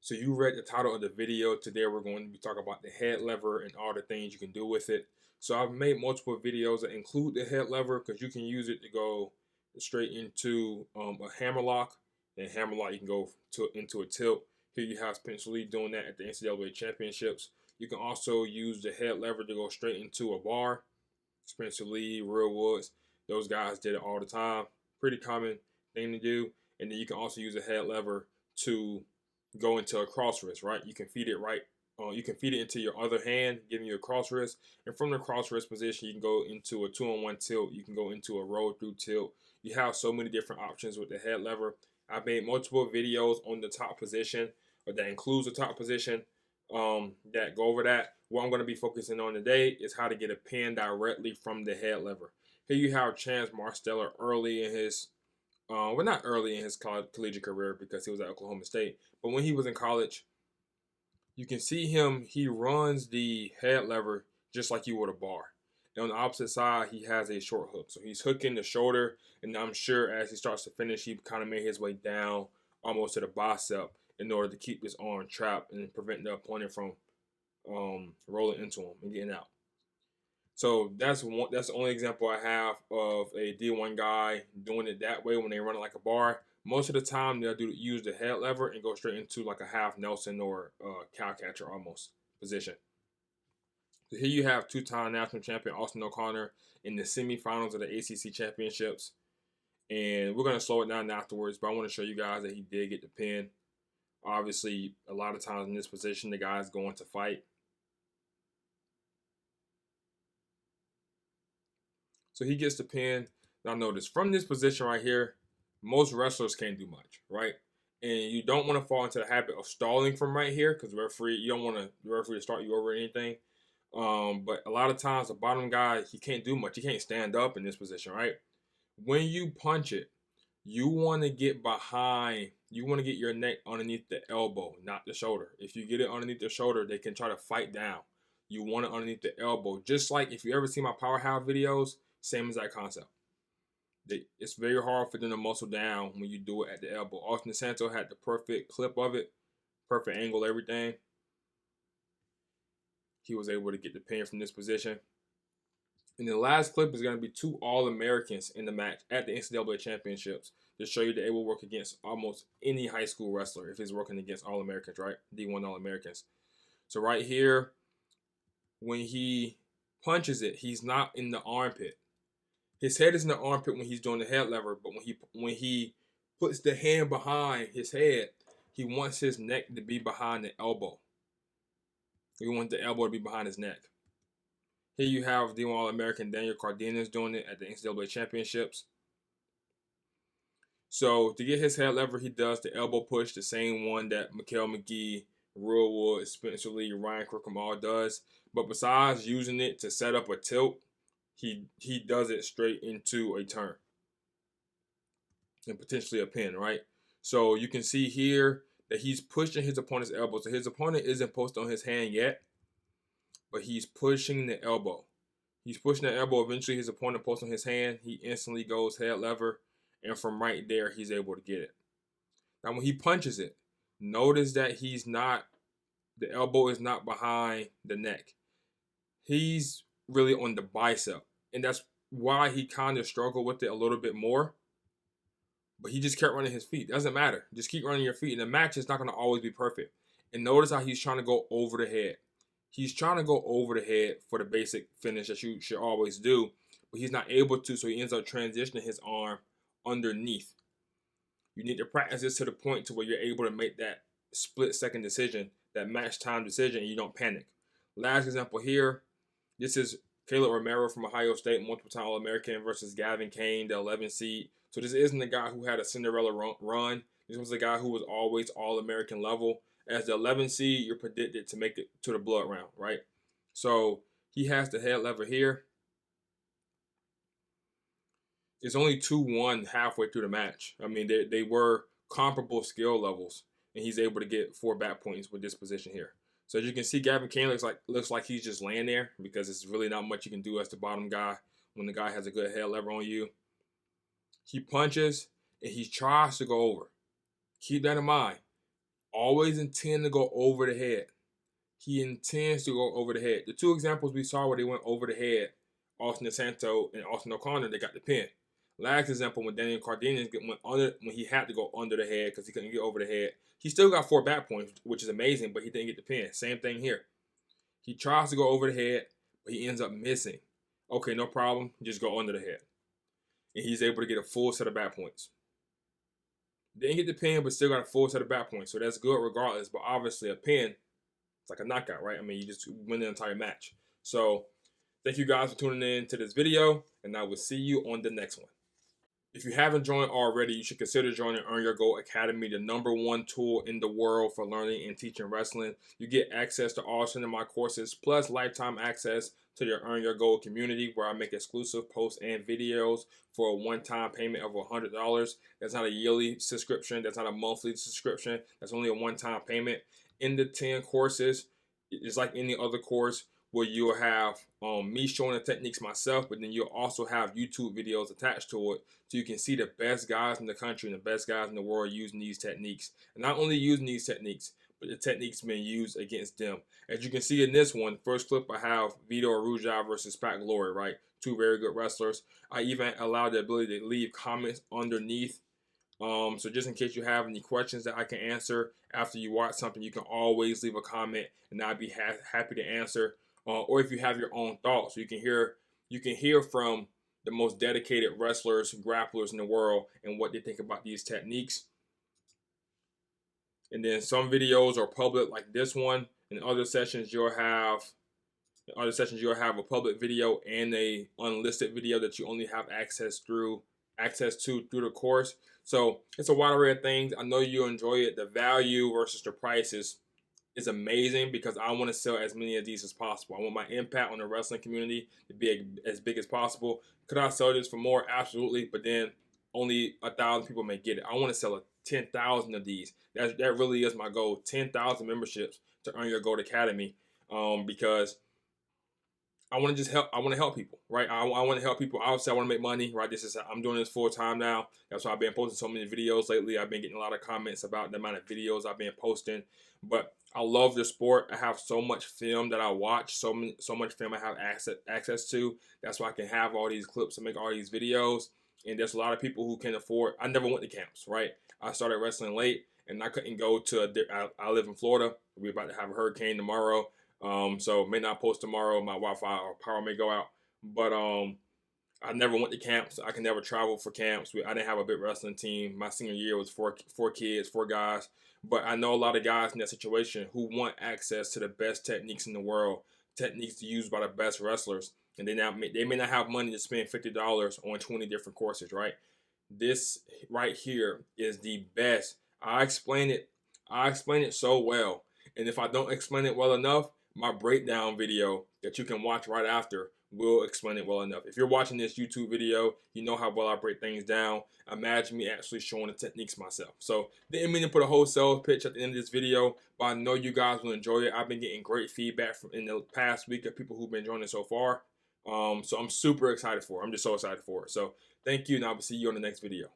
So you read the title of the video. Today we're going to be talking about the head lever and all the things you can do with it. So I've made multiple videos that include the head lever because you can use it to go straight into a hammer lock. And hammer lock you can go into a tilt. Here you have Spencer Lee doing that at the NCAA championships. You can also use the head lever to go straight into a bar. Spencer Lee, Real Woods, those guys did it all the time. Pretty common thing to do. And then you can also use a head lever to go into a cross wrist, right? You can feed it right. You can feed it into your other hand, giving you a cross wrist. And from the cross wrist position, you can go into a 2-on-1 tilt. You can go into a roll through tilt. You have so many different options with the head lever. I've made multiple videos on the top position, or that includes the top position, that go over that. What I'm going to be focusing on today is how to get a pin directly from the head lever. Here you have Chance Marsteller early in his well, not early in his collegiate career because he was at Oklahoma State, but when he was in college, you can see him. He runs the head lever just like you would a bar. And on the opposite side, he has a short hook. So he's hooking the shoulder, and I'm sure as he starts to finish, he kind of made his way down almost to the bicep in order to keep his arm trapped and prevent the opponent from rolling into him and getting out. So that's one. That's the only example I have of a D1 guy doing it that way when they run it like a bar. Most of the time, they'll use the head lever and go straight into like a half Nelson or cow catcher almost position. So here you have two-time national champion Austin O'Connor in the semifinals of the ACC championships, and we're gonna slow it down afterwards. But I want to show you guys that he did get the pin. Obviously, a lot of times in this position, the guy's going to fight. So he gets the pin. Now notice from this position right here, most wrestlers can't do much, right? And you don't want to fall into the habit of stalling from right here because referee, you don't want the referee to start you over anything. But a lot of times the bottom guy, he can't do much. He can't stand up in this position, right? When you punch it, you want to get behind, you want to get your neck underneath the elbow, not the shoulder. If you get it underneath the shoulder, they can try to fight down. You want it underneath the elbow. Just like if you ever see my Power House videos, same as that concept. It's very hard for them to muscle down when you do it at the elbow. Austin Santo had the perfect clip of it, perfect angle, everything. He was able to get the pin from this position. And the last clip is going to be two All-Americans in the match at the NCAA championships to show you that it will work against almost any high school wrestler if he's working against All-Americans, right? D1 All-Americans. So right here, when he punches it, he's not in the armpit. His head is in the armpit when he's doing the head lever, but when he puts the hand behind his head, he wants his neck to be behind the elbow. He wants the elbow to be behind his neck. Here you have D1 All-American Daniel Cardenas doing it at the NCAA championships. So to get his head lever, he does the elbow push, the same one that Mikael McGee, Real Wood, Spencer Lee, Ryan Crookham all does. But besides using it to set up a tilt, he does it straight into a turn and potentially a pin, right? So you can see here that he's pushing his opponent's elbow. So his opponent isn't posted on his hand yet, but he's pushing the elbow. He's pushing the elbow. Eventually, his opponent posts on his hand. He instantly goes head lever, and from right there, he's able to get it. Now, when he punches it, notice that the elbow is not behind the neck. He's really on the bicep. And that's why he kind of struggled with it a little bit more. But he just kept running his feet. Doesn't matter. Just keep running your feet. And the match is not going to always be perfect. And notice how he's trying to go over the head. He's trying to go over the head for the basic finish that you should always do. But he's not able to, so he ends up transitioning his arm underneath. You need to practice this to the point to where you're able to make that split-second decision, that match time decision, and you don't panic. Last example here, this is Caleb Romero from Ohio State, multiple-time All-American versus Gavin Kane, the 11 seed. So this isn't the guy who had a Cinderella run. This was the guy who was always All-American level. As the 11 seed, you're predicted to make it to the blood round, right? So he has the head lever here. It's only 2-1 halfway through the match. I mean, they were comparable skill levels, and he's able to get 4 back points with this position here. So as you can see, Gavin Kane looks like he's just laying there because it's really not much you can do as the bottom guy when the guy has a good head lever on you. He punches, and he tries to go over. Keep that in mind. always intend to go over the head. He intends to go over the head. The two examples we saw where they went over the head, Austin DeSanto and Austin O'Connor, they got the pin. Last example, when Daniel Cardenas went under, when he had to go under the head because he couldn't get over the head, he still got 4 back points, which is amazing, but he didn't get the pin. Same thing here. He tries to go over the head, but he ends up missing. Okay, no problem. Just go under the head. And he's able to get a full set of back points. Didn't get the pin, but still got a full set of back points. So that's good regardless. But obviously a pin, it's like a knockout, right? I mean, you just win the entire match. So thank you guys for tuning in to this video, and I will see you on the next one. If you haven't joined already, you should consider joining Earn Your Gold Academy, the #1 tool in the world for learning and teaching wrestling. You get access to all Cinnamon courses, plus lifetime access to your Earn Your Gold community, where I make exclusive posts and videos for a one-time payment of $100. That's not a yearly subscription. That's not a monthly subscription. That's only a one-time payment. In the 10 courses, it's like any other course, where you'll have me showing the techniques myself, but then you'll also have YouTube videos attached to it, so you can see the best guys in the country and the best guys in the world using these techniques. And not only using these techniques, but the techniques being used against them. As you can see in this one, first clip I have Vito Arujau versus Pat Glory, right? 2 very good wrestlers. I even allowed the ability to leave comments underneath. So just in case you have any questions that I can answer after you watch something, you can always leave a comment and I'd be happy to answer. Or if you have your own thoughts, you can hear from the most dedicated wrestlers and grapplers in the world and what they think about these techniques. And then some videos are public, like this one. In other sessions, you'll have a public video and a unlisted video that you only have access to through the course. So it's a wide array of things. I know you enjoy it. The value versus the prices is amazing because I want to sell as many of these as possible. I want my impact on the wrestling community to be as big as possible. Could I sell this for more? Absolutely, but then only 1,000 people may get it. I want to sell 10,000 of these. That really is my goal. 10,000 memberships to Earn Your Gold Academy, because I want to just help. I want to help people, right? I want to help people. Obviously, I want to make money, right? I'm doing this full time now. That's why I've been posting so many videos lately. I've been getting a lot of comments about the amount of videos I've been posting. But I love the sport. I have so much film that I watch, so much film I have access to. That's why I can have all these clips and make all these videos. And there's a lot of people who can afford. I never went to camps, right? I started wrestling late, and I couldn't go to. I live in Florida. We're about to have a hurricane tomorrow. So may not post tomorrow. My Wi-Fi or power may go out. But I never went to camps. I can never travel for camps. I didn't have a big wrestling team. My senior year was four kids, 4 guys. But I know a lot of guys in that situation who want access to the best techniques in the world, techniques used by the best wrestlers, and they may not have money to spend $50 on 20 different courses, right? This right here is the best. I explain it so well, and if I don't explain it well enough, my breakdown video that you can watch right after will explain it well enough. If you're watching this YouTube video, you know how well I break things down. Imagine me actually showing the techniques myself. So didn't mean to put a whole sales pitch at the end of this video, but I know you guys will enjoy it. I've been getting great feedback in the past week of people who've been joining so far. So I'm super excited for it. I'm just so excited for it. So thank you, and I will see you on the next video.